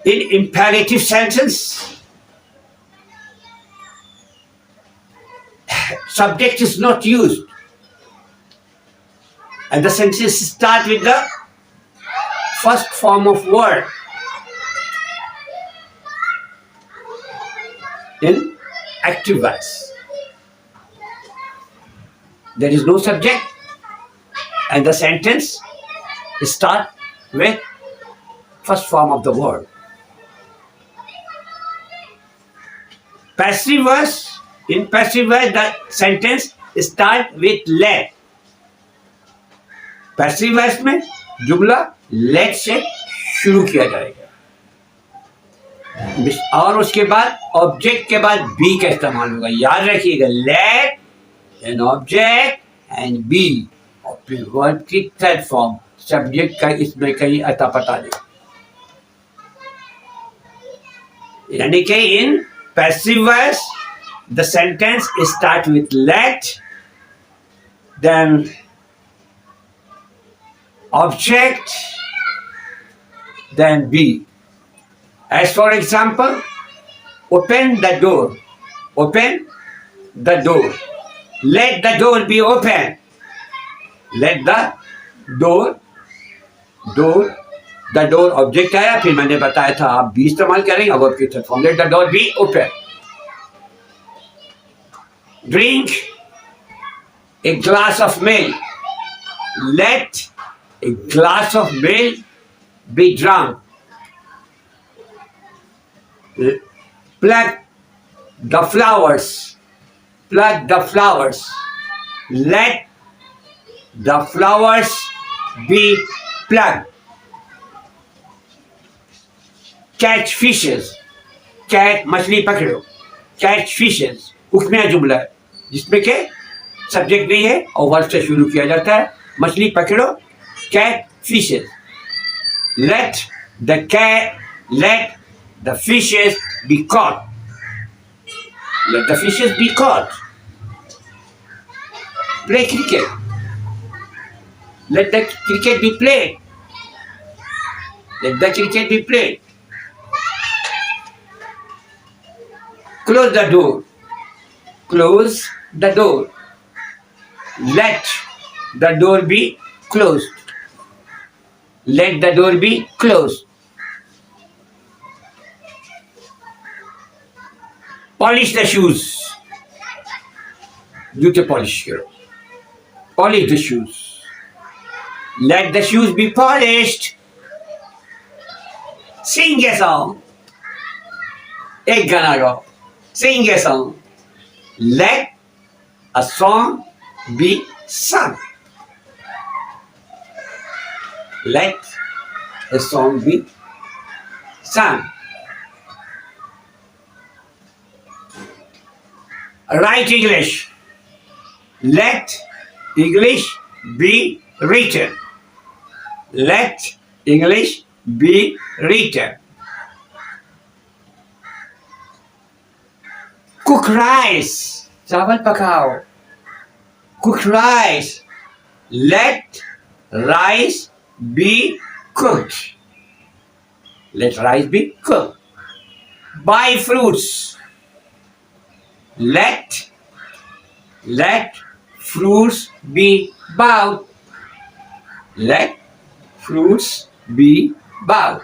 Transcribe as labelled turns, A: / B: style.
A: In imperative sentence, subject is not used, and the sentence start with the first form of word. In active voice, there is no subject, and the sentence start with first form of the word. Passive voice, in passive voice, the sentence start with let. Passive voice में जुमला late से शुरू किया जाएगा और उसके बाद object के बाद बी का इस्तेमाल होगा. याद रखिएगा, let an object and be, और फिर वर्ब की थर्ड फॉर्म सब्जेक्ट का इसमें कहीं अता पता नहीं. यानी कि in passive voice the sentence start with let, then object, then be. As for example, open the door. Open the door. Let the door be open. Let the door the door object आया, फिर मैंने बताया था आप भी इस्तेमाल करेंगे अब आपकी third form. Let the door be open. Drink a glass of milk. Let a glass of milk be drunk. Pluck the flowers. Pluck the flowers. Let the flowers be plucked. Catch fishes. Catch मछली पकड़ो. Catch fishes. उसमें जुमला है जिसमें के subject नहीं है और वर्ब से शुरू किया जाता है. मछली पकड़ो, catch fishes. Let the fishes be caught. Let the fishes be caught. Play cricket. Let the cricket be played. Let the cricket be played. Close the door. Close the door. Let the door be closed. Let the door be closed. Polish the shoes. जूते polish करो. Polish the shoes. Let the shoes be polished. Sing a song. एक गाना गाओ. Sing a song. Let a song be sung. Let a song be sung. Write English. Let English be written. Let English be written. Cook rice. चावल पकाओ. Cook rice. Let rice be cooked. Let rice be cooked. Buy fruits. Let fruits be bought. Let fruits be bought.